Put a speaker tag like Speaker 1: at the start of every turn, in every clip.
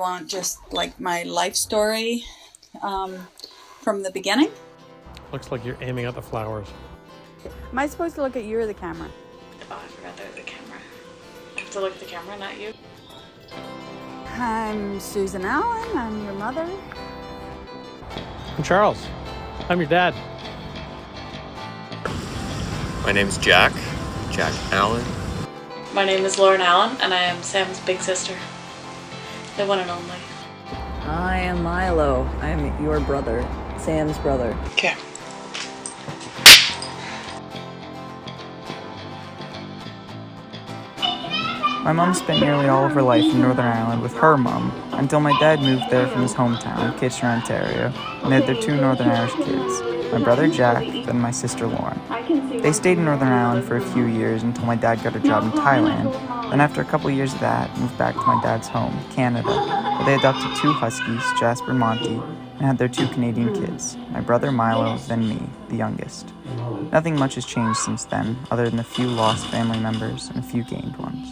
Speaker 1: want just like my life story from the beginning?
Speaker 2: Looks like you're aiming at the flowers.
Speaker 3: Am I supposed to look at you or the camera?
Speaker 4: Oh, I forgot there was the camera. I have to look at the camera, not you.
Speaker 3: I'm Susan Allen. I'm your mother.
Speaker 2: I'm Charles. I'm your dad.
Speaker 5: My name's Jack Allen.
Speaker 4: My name is Lauren Allen, and I am Sam's big sister. The one and only.
Speaker 6: I am Milo. I'm your brother, Sam's brother.
Speaker 4: Okay.
Speaker 7: My mom spent nearly all of her life in Northern Ireland with her mom until my dad moved there from his hometown, Kitchener, Ontario, and they had their 2 Northern Irish kids, my brother Jack and my sister Lauren. They stayed in Northern Ireland for a few years until my dad got a job in Thailand, and after a couple years of that, moved back to my dad's home, Canada, where they adopted 2 huskies, Jasper and Monty, and had their 2 Canadian kids, my brother Milo, then me, the youngest. Nothing much has changed since then, other than a few lost family members and a few gained ones.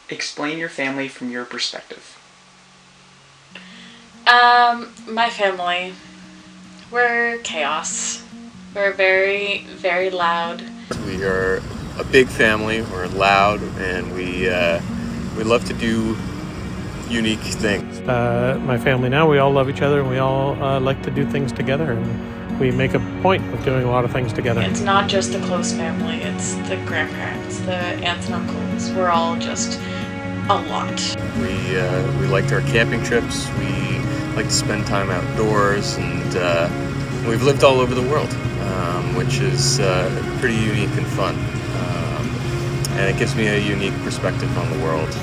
Speaker 7: Explain your family from your perspective.
Speaker 4: My family, we're chaos. We're very, very loud.
Speaker 5: We are a big family. We're loud, and we love to do unique things.
Speaker 2: My family now, we all love each other, and we all like to do things together, and we make a point of doing a lot of things together.
Speaker 4: It's not just the close family, it's the grandparents, the aunts and uncles. We're all just a lot.
Speaker 5: We liked our camping trips. We like to spend time outdoors, and we've lived all over the world, which is pretty unique and fun. And it gives me a unique perspective on the world,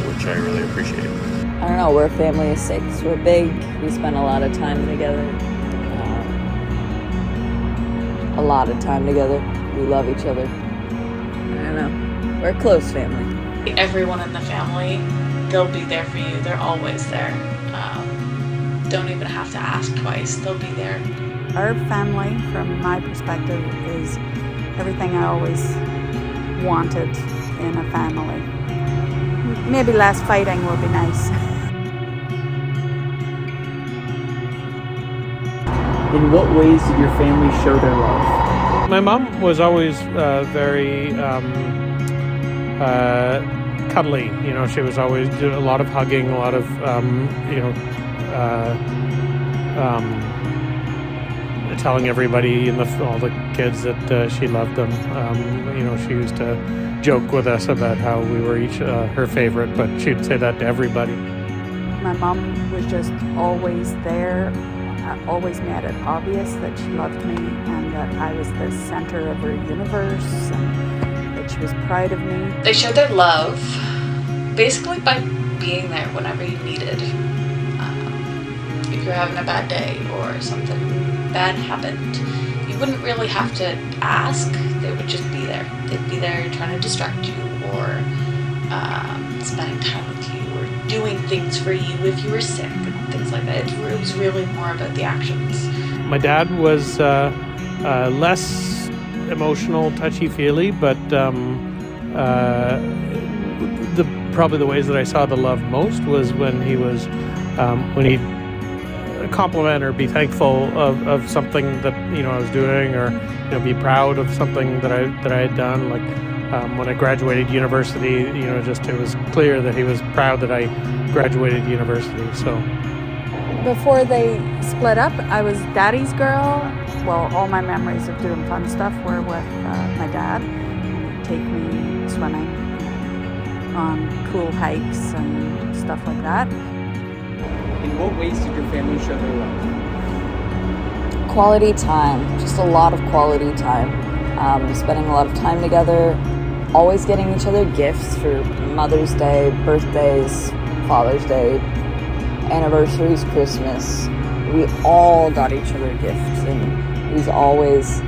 Speaker 5: which I really appreciate.
Speaker 6: I don't know, we're a family of 6. We're big. We spend a lot of time together. A lot of time together. We love each other. I don't know. We're a close family.
Speaker 4: Everyone in the family, they'll be there for you. They're always there. Don't even have to ask twice. They'll be there.
Speaker 3: Our family, from my perspective, is everything I always wanted in a family. Maybe less fighting will be nice.
Speaker 7: In what ways did your family show their love?
Speaker 2: My mom was always very cuddly. You know, she was always doing a lot of hugging, a lot of telling everybody and all the kids that she loved them. She used to joke with us about how we were each her favorite, but she'd say that to everybody.
Speaker 3: My mom was just always there. I always made it obvious that she loved me and that I was the center of her universe and that she was proud of me.
Speaker 4: They showed their love basically by being there whenever you needed. If you're having a bad day or something bad happened, you wouldn't really have to ask. They would just be there. They'd be there trying to distract you or spending time with you or doing things for you if you were sick and things like that. It was really more about the actions.
Speaker 2: My dad was less emotional, touchy-feely, but probably the ways that I saw the love most was when he was when he'd compliment or be thankful of something that I was doing, or be proud of something that I had done. Like when I graduated university, it was clear that he was proud that I graduated university. So
Speaker 3: Before they split up, I was daddy's girl. Well, all my memories of doing fun stuff were with my dad. He'd take me swimming on cool hikes and stuff like that.
Speaker 7: In what ways did your family show their love?
Speaker 6: Quality time. Just a lot of quality time. Spending a lot of time together. Always getting each other gifts for Mother's Day, birthdays, Father's Day, anniversaries, Christmas. We all got each other gifts, and it was always,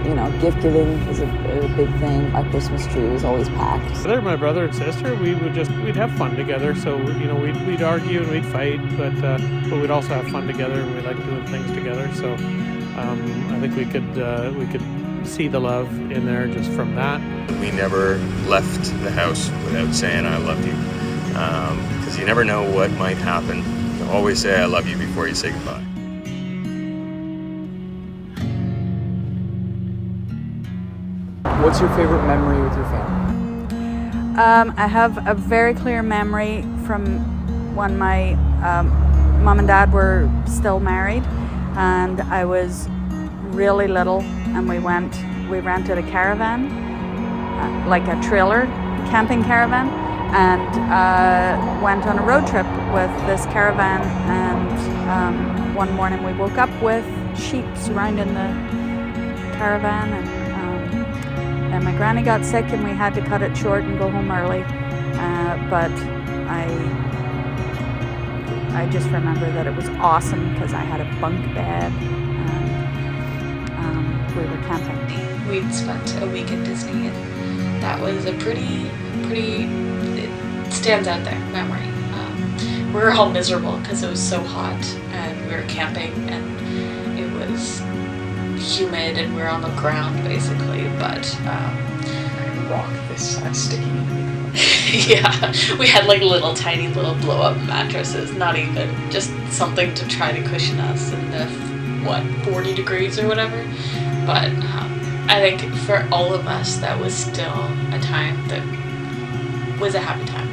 Speaker 6: gift giving is a big thing. Our Christmas tree was always packed.
Speaker 2: My brother and sister, we'd have fun together. So we'd argue and we'd fight, but we'd also have fun together, and we liked doing things together. So I think we could see the love in there just from that.
Speaker 5: We never left the house without saying I love you, because you never know what might happen. You always say I love you before you say goodbye.
Speaker 8: What's your favorite memory with your family?
Speaker 3: I have a very clear memory from when my mom and dad were still married, and I was really little, and we rented a caravan, like a trailer camping caravan, and went on a road trip with this caravan, and one morning we woke up with sheep surrounding the caravan, and my granny got sick and we had to cut it short and go home early, but I just remember that it was awesome because I had a bunk bed and we were camping.
Speaker 4: We'd spent a week at Disney, and that was a pretty, it stands out there, memory. We were all miserable because it was so hot, and we were camping, and it was humid, and we were on the ground basically, but
Speaker 8: Rock this sticky.
Speaker 4: yeah, we had like tiny little blow-up mattresses, not even, just something to try to cushion us in the 40 degrees or whatever. But I think for all of us, that was still a time that was a happy time.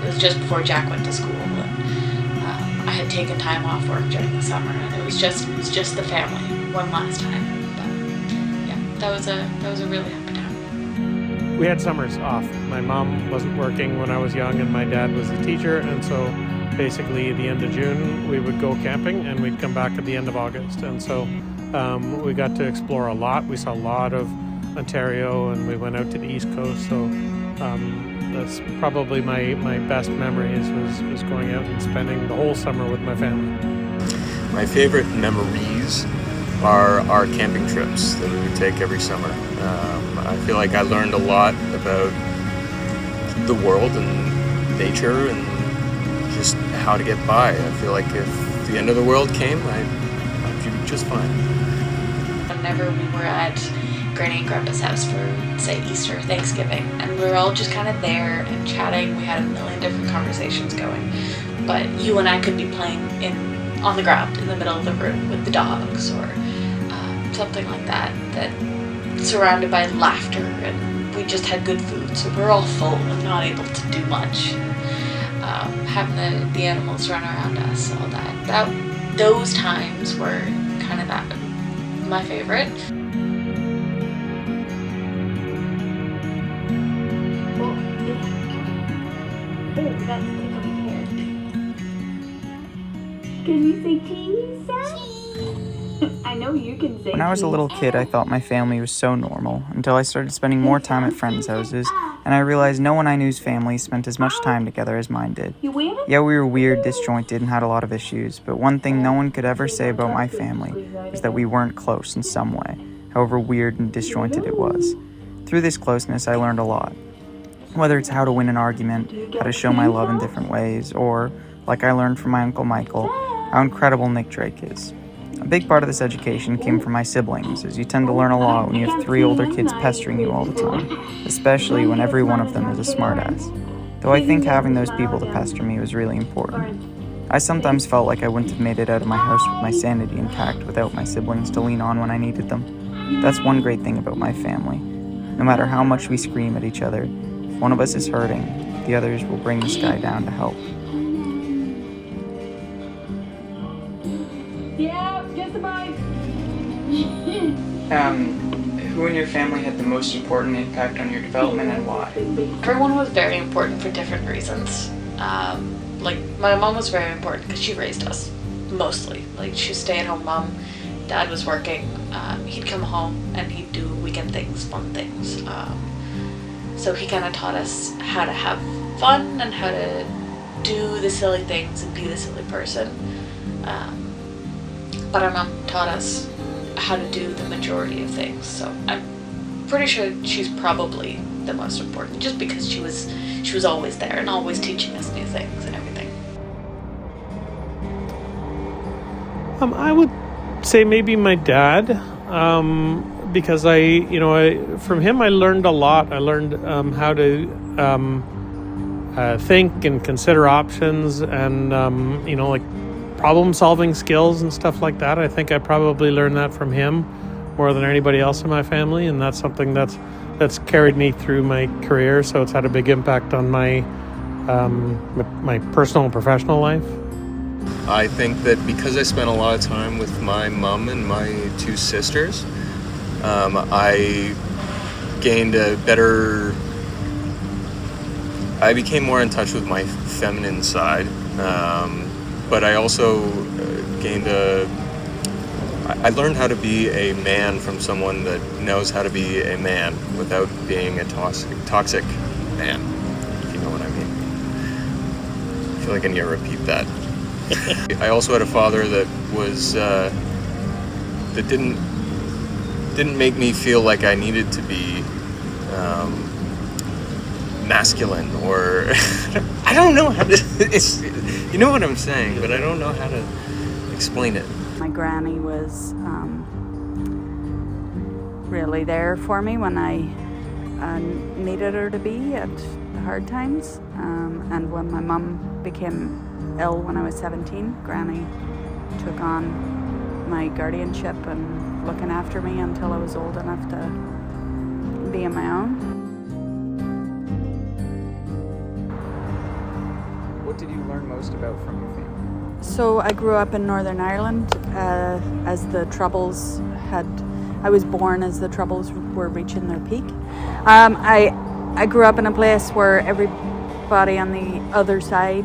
Speaker 4: It was just before Jack went to school, and I had taken time off work during the summer, and it was just the family one last time. But yeah, that was a really happy time.
Speaker 2: We had summers off. My mom wasn't working when I was young, and my dad was a teacher, and so basically at the end of June we would go camping, and we'd come back at the end of August, and so we got to explore a lot. We saw a lot of Ontario, and we went out to the East Coast, so that's probably my best memories was going out and spending the whole summer with my family.
Speaker 5: My favorite memories are our camping trips that we would take every summer. I feel like I learned a lot about the world and nature and just how to get by. I feel like if the end of the world came, I'd do just fine.
Speaker 4: Whenever we were at Granny and Grandpa's house for, say, Easter, Thanksgiving, and we were all just kind of there and chatting. We had a million different conversations going, but you and I could be playing on the ground in the middle of the room with the dogs, or something like that surrounded by laughter, and we just had good food, so we're all full and not able to do much. Having the animals run around us, all that those times were kind of my favorite.
Speaker 9: Oh, that's tickling hair. Can you say cheese, Sam? I know you can say
Speaker 7: When I was a little kid, I thought my family was so normal until I started spending more time at friends' houses, and I realized no one I knew's family spent as much time together as mine did. Yeah, we were weird, disjointed, and had a lot of issues, but one thing no one could ever say about my family was that we weren't close in some way, however weird and disjointed it was. Through this closeness, I learned a lot. Whether it's how to win an argument, how to show my love in different ways, or, like I learned from my Uncle Michael, how incredible Nick Drake is. A big part of this education came from my siblings, as you tend to learn a lot when you have 3 older kids pestering you all the time, especially when every one of them is a smartass. Though I think having those people to pester me was really important. I sometimes felt like I wouldn't have made it out of my house with my sanity intact without my siblings to lean on when I needed them. That's one great thing about my family. No matter how much we scream at each other, if one of us is hurting, the others will bring the sky down to help.
Speaker 9: Yeah, just about.
Speaker 7: Who in your family had the most important impact on your development and why?
Speaker 4: Everyone was very important for different reasons. Like, my mom was very important because she raised us, mostly. Like, she was a stay-at-home mom. Dad was working. He'd come home and he'd do weekend things, fun things. So he kind of taught us how to have fun and how to do the silly things and be the silly person. But our mom taught us how to do the majority of things. So I'm pretty sure she's probably the most important, just because she was always there and always teaching us new things and everything.
Speaker 2: I would say maybe my dad, because from him I learned a lot. I learned how to think and consider options, and like problem-solving skills and stuff like that. I think I probably learned that from him more than anybody else in my family, and that's something that's carried me through my career. So it's had a big impact on my my personal and professional life.
Speaker 5: I think that because I spent a lot of time with my mom and my two sisters, I gained I became more in touch with my feminine side, but I also I learned how to be a man from someone that knows how to be a man without being a toxic man, if you know what I mean. I feel like I need to repeat that. I also had a father that was that didn't make me feel like I needed to be masculine, or I don't know how to. You know what I'm saying, but I don't know how to explain it.
Speaker 3: My granny was really there for me when I needed her to be at the hard times. And when my mum became ill when I was 17, Granny took on my guardianship and looking after me until I was old enough to be on my own.
Speaker 8: What did you learn most about from your family?
Speaker 3: So I grew up in Northern Ireland as the Troubles I was born as the Troubles were reaching their peak. I grew up in a place where everybody on the other side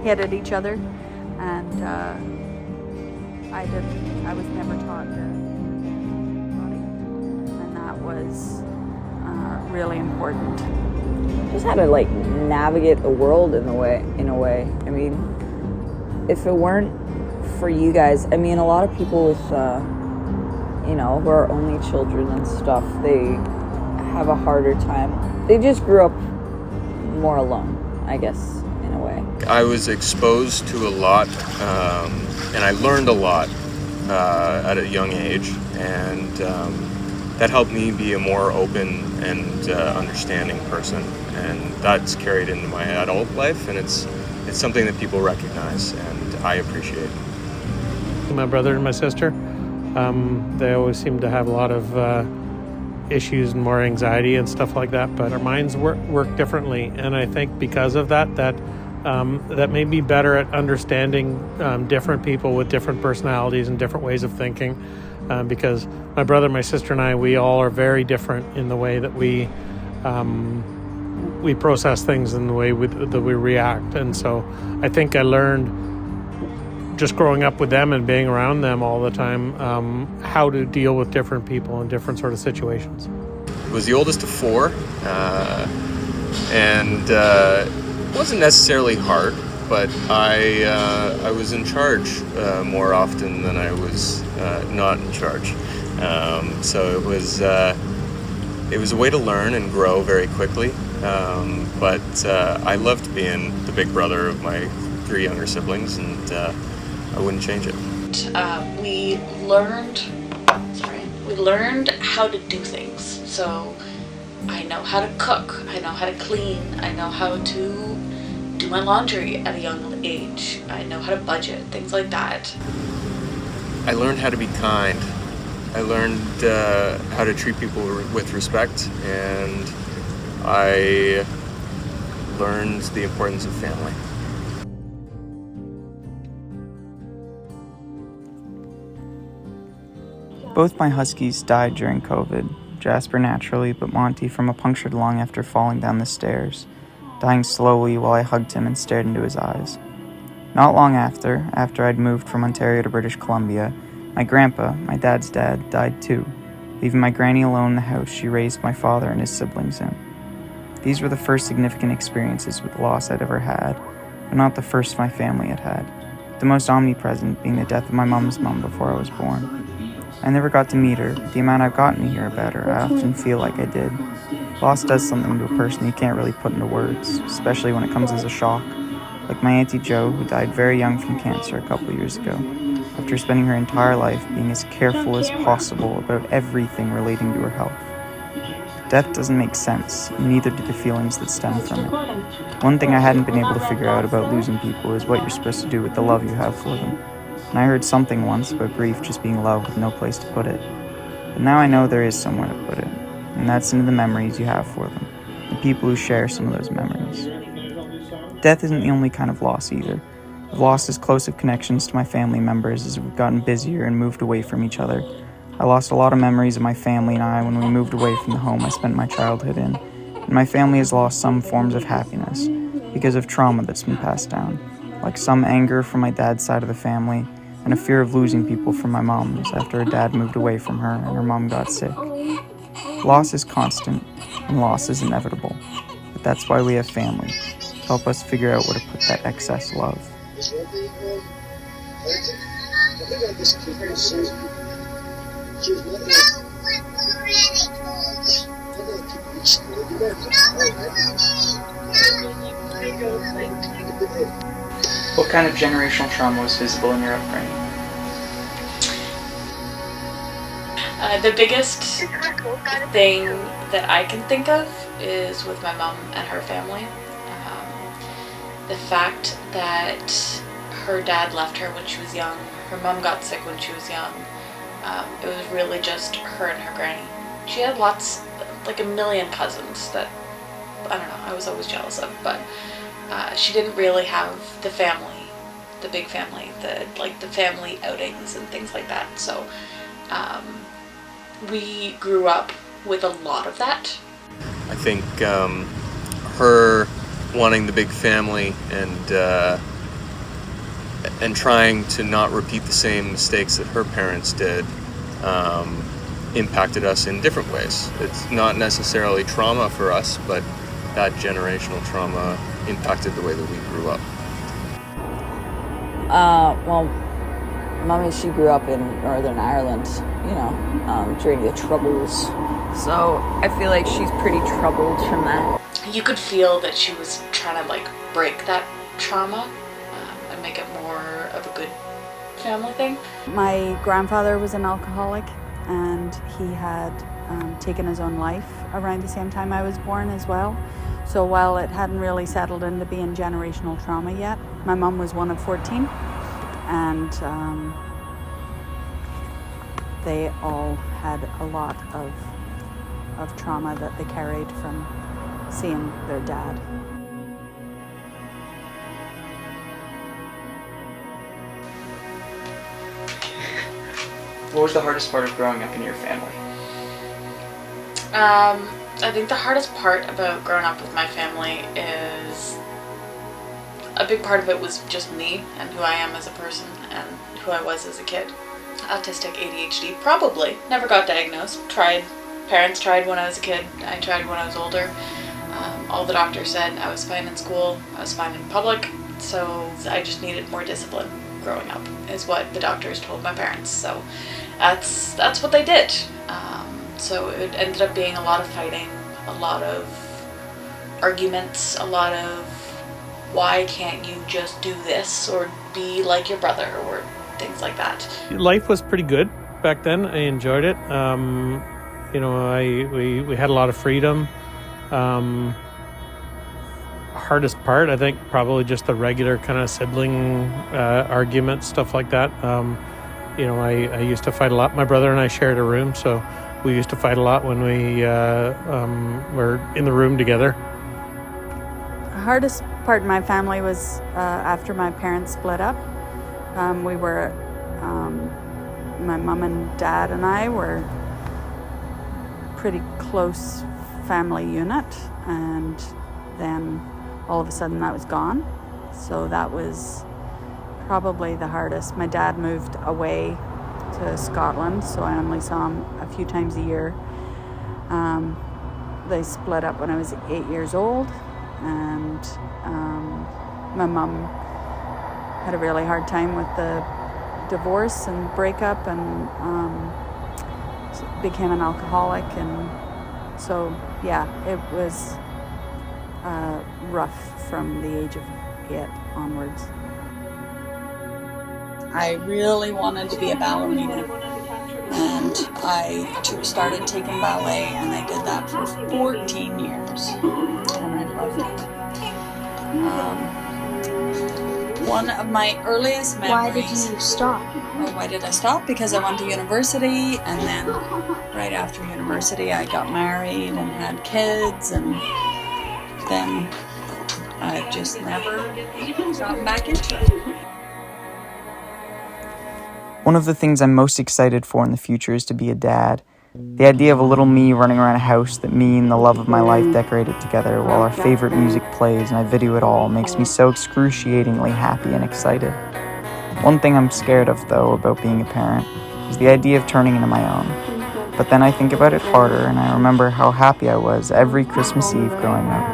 Speaker 3: hated each other, and I was never taught to body, and that was really important.
Speaker 6: Just how to navigate the world in a way. I mean, if it weren't for you guys, I mean, a lot of people with who are only children and stuff, they have a harder time. They just grew up more alone, I guess, in a way.
Speaker 5: I was exposed to a lot, and I learned a lot at a young age, and that helped me be a more open and understanding person, and that's carried into my adult life, and it's something that people recognize and I appreciate.
Speaker 2: My brother and my sister, they always seem to have a lot of issues and more anxiety and stuff like that, but our minds work differently, and I think because of that made me better at understanding different people with different personalities and different ways of thinking, because my brother, my sister, and I, we all are very different in the way that we process things and the way that we react. And so I think I learned just growing up with them and being around them all the time how to deal with different people in different sort of situations.
Speaker 5: I was the oldest of four, and it wasn't necessarily hard, but I was in charge more often than I was not in charge. So it was a way to learn and grow very quickly. But I loved being the big brother of my three younger siblings, and I wouldn't change it.
Speaker 4: We learned how to do things. So I know how to cook, I know how to clean, I know how to do my laundry at a young age, I know how to budget, things like that.
Speaker 5: I learned how to be kind. I learned how to treat people with respect, and I learned the importance of family.
Speaker 7: Both my huskies died during COVID, Jasper naturally, but Monty from a punctured lung after falling down the stairs, dying slowly while I hugged him and stared into his eyes. Not long after I'd moved from Ontario to British Columbia, my grandpa, my dad's dad, died too, leaving my granny alone in the house she raised my father and his siblings in. These were the first significant experiences with loss I'd ever had, but not the first my family had had, the most omnipresent being the death of my mom's mom before I was born. I never got to meet her, but the amount I've gotten to hear about her, I often feel like I did. Loss does something to a person you can't really put into words, especially when it comes as a shock, like my Auntie Jo, who died very young from cancer a couple years ago. after spending her entire life being as careful as possible about everything relating to her health. Death doesn't make sense, and neither do the feelings that stem from it. One thing I hadn't been able to figure out about losing people is what you're supposed to do with the love you have for them. And I heard something once about grief just being love with no place to put it. But now I know there is somewhere to put it, and that's into the memories you have for them, the people who share some of those memories. Death isn't the only kind of loss either. I've lost as close of connections to my family members as we've gotten busier and moved away from each other. I lost a lot of memories of my family and I when we moved away from the home I spent my childhood in, and my family has lost some forms of happiness because of trauma that's been passed down, like some anger from my dad's side of the family and a fear of losing people from my mom's after her dad moved away from her and her mom got sick. Loss is constant and loss is inevitable, but that's why we have family, to help us figure out where to put that excess love. What kind of generational trauma was visible in your upbringing?
Speaker 4: The biggest thing that I can think of is with my mom and her family. The fact that her dad left her when she was young, her mom got sick when she was young. It was really just her and her granny. She had lots, like a million cousins that, I don't know, I was always jealous of, but she didn't really have the family, the big family, the family outings and things like that. So we grew up with a lot of that.
Speaker 5: I think her wanting the big family and trying to not repeat the same mistakes that her parents did impacted us in different ways. It's not necessarily trauma for us, but that generational trauma impacted the way that we grew up.
Speaker 6: Well, Mommy, she grew up in Northern Ireland, during the Troubles. So I feel like she's pretty troubled from that.
Speaker 4: You could feel that she was trying to break that trauma and make it more of a good family thing.
Speaker 3: My grandfather was an alcoholic, and he had taken his own life around the same time I was born as well. So while it hadn't really settled into being generational trauma yet, my mum was one of 14, and they all had a lot of trauma that they carried from seeing their dad.
Speaker 7: What was the hardest part of growing up in your family?
Speaker 4: I think the hardest part about growing up with my family is a big part of it was just me and who I am as a person and who I was as a kid. Autistic, ADHD, probably. Never got diagnosed. Parents tried when I was a kid. I tried when I was older. All the doctors said I was fine in school, I was fine in public, so I just needed more discipline growing up, is what the doctors told my parents. So that's what they did. So it ended up being a lot of fighting, a lot of arguments, a lot of why can't you just do this or be like your brother or things like that.
Speaker 2: Life was pretty good back then. I enjoyed it. We had a lot of freedom. Hardest part, I think, probably just the regular kind of sibling arguments, stuff like that. I used to fight a lot. My brother and I shared a room, so we used to fight a lot when we were in the room together.
Speaker 3: The hardest part of my family was after my parents split up. We were, my mom and dad and I were pretty close family unit, and then all of a sudden that was gone. So that was probably the hardest. My dad moved away to Scotland, so I only saw him a few times a year. They split up when I was 8 years old, and my mom had a really hard time with the divorce and breakup, and became an alcoholic, and so yeah, it was rough from the age of 8 onwards.
Speaker 1: I really wanted to be a ballerina, and I started taking ballet, and I did that for 14 years, and I loved it. One of my earliest memories...
Speaker 9: Why did you stop?
Speaker 1: Oh, why did I stop? Because I went to university, and then right after university I got married and had kids, and then I've just never gotten back into it.
Speaker 7: One of the things I'm most excited for in the future is to be a dad. The idea of a little me running around a house that me and the love of my life decorated together while our favorite music plays and I video it all makes me so excruciatingly happy and excited. One thing I'm scared of, though, about being a parent is the idea of turning into my own. But then I think about it harder and I remember how happy I was every Christmas Eve growing up,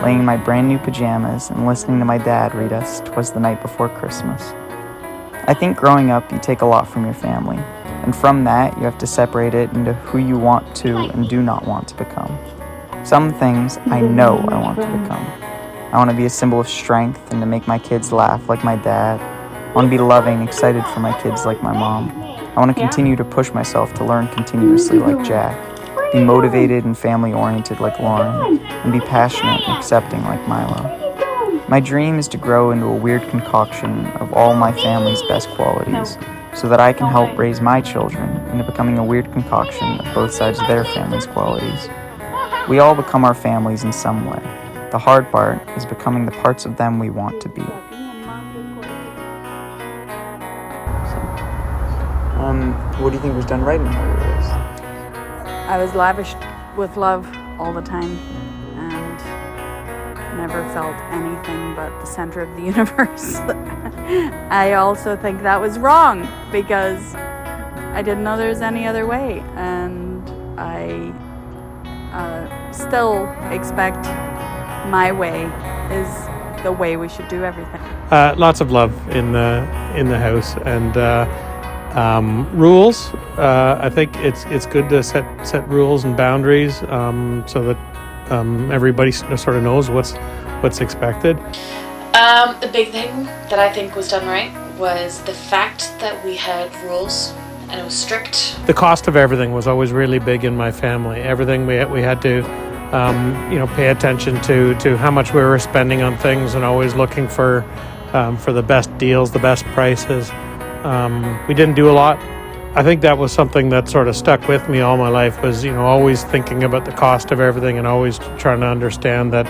Speaker 7: laying in my brand new pajamas and listening to my dad read us "'Twas the Night Before Christmas." I think growing up, you take a lot from your family, and from that, you have to separate it into who you want to and do not want to become. Some things I know I want to become. I want to be a symbol of strength and to make my kids laugh like my dad. I want to be loving, excited for my kids like my mom. I want to continue to push myself to learn continuously like Jack, be motivated and family-oriented like Lauren, and be passionate and accepting like Milo. My dream is to grow into a weird concoction of all my family's best qualities, so that I can help raise my children into becoming a weird concoction of both sides of their family's qualities. We all become our families in some way. The hard part is becoming the parts of them we want to be. What do you think was done right in how you were raised?
Speaker 3: I was lavished with love all the time and never felt anything but the center of the universe. I also think that was wrong because I didn't know there was any other way, and I still expect my way is the way we should do everything.
Speaker 2: Lots of love in the house, and rules. I think it's good to set rules and boundaries so that everybody sort of knows what's expected.
Speaker 4: The big thing that I think was done right was the fact that we had rules and it was strict.
Speaker 2: The cost of everything was always really big in my family. Everything we had to pay attention to how much we were spending on things, and always looking for the best deals, the best prices. We didn't do a lot. I think that was something that sort of stuck with me all my life, was always thinking about the cost of everything and always trying to understand that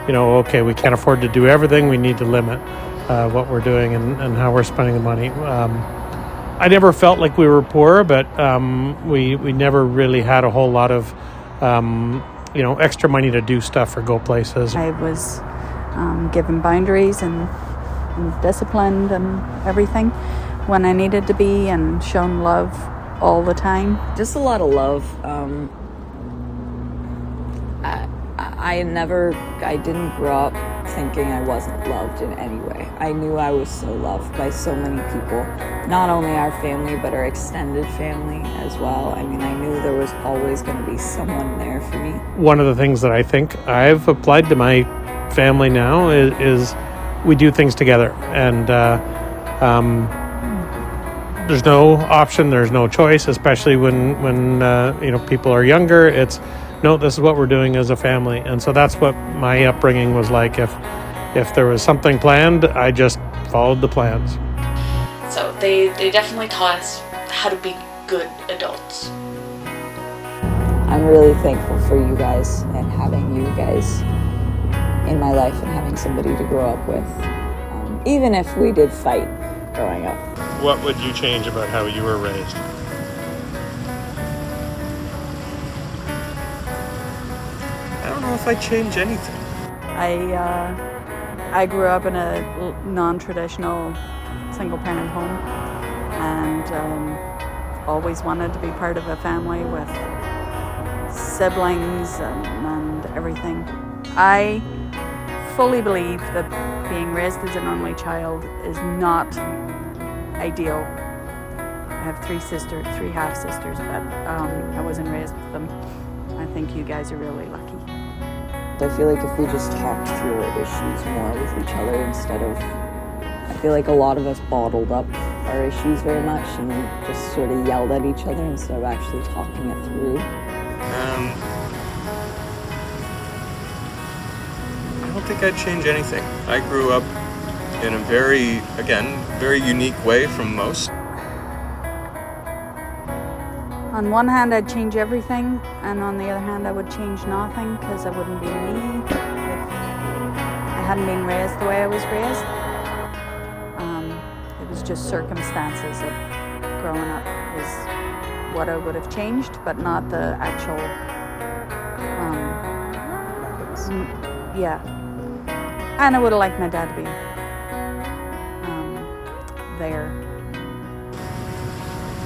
Speaker 2: okay, we can't afford to do everything. We need to limit what we're doing and how we're spending the money. I never felt like we were poor, but we never really had a whole lot of extra money to do stuff or go places.
Speaker 3: I was given boundaries and disciplined and everything when I needed to be, and shown love all the time.
Speaker 6: Just a lot of love. I didn't grow up thinking I wasn't loved in any way. I knew I was so loved by so many people, not only our family, but our extended family as well. I mean, I knew there was always going to be someone there for me.
Speaker 2: One of the things that I think I've applied to my family now is we do things together, and there's no option, there's no choice, especially when people are younger. It's no, this is what we're doing as a family. And so that's what my upbringing was like. If there was something planned, I just followed the plans.
Speaker 4: So they definitely taught us how to be good adults.
Speaker 6: I'm really thankful for you guys and having you guys in my life and having somebody to grow up with, even if we did fight growing up.
Speaker 2: What would you change about how you were raised?
Speaker 5: I don't know if I'd change anything.
Speaker 3: I grew up in a non-traditional single-parent home, and always wanted to be part of a family with siblings and everything. I fully believe that being raised as an only child is not ideal. I have three half-sisters, but I wasn't raised with them. I think you guys are really lucky.
Speaker 6: I feel like if we just talked through our issues more with each other instead of, I feel like a lot of us bottled up our issues very much and just sort of yelled at each other instead of actually talking it through.
Speaker 5: I don't think I'd change anything. I grew up in a very unique way from most.
Speaker 3: On one hand, I'd change everything, and on the other hand, I would change nothing because I wouldn't be me if I hadn't been raised the way I was raised. It was just circumstances of growing up was what I would have changed, but not the actual, yeah. And I would have liked my dad to be there.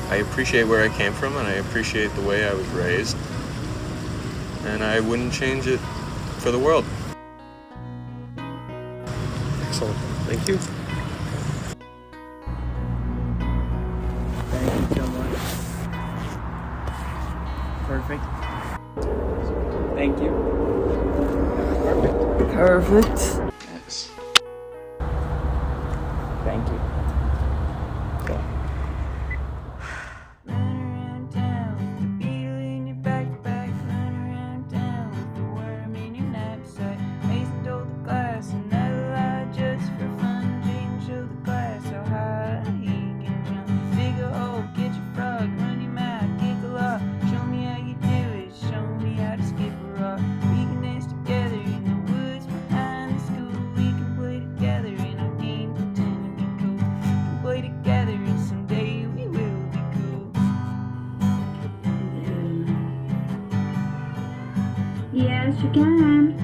Speaker 5: I appreciate where I came from, and I appreciate the way I was raised, and I wouldn't change it for the world.
Speaker 2: Excellent. Thank you.
Speaker 7: Thank you so much. Perfect. Thank you.
Speaker 6: Perfect.
Speaker 7: Thank you.
Speaker 9: Yes, you can.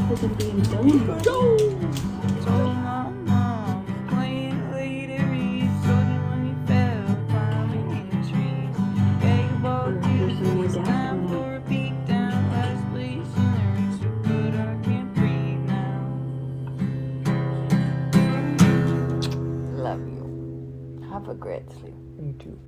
Speaker 9: Look at being done.
Speaker 6: Love you. Have a great sleep.
Speaker 2: You too.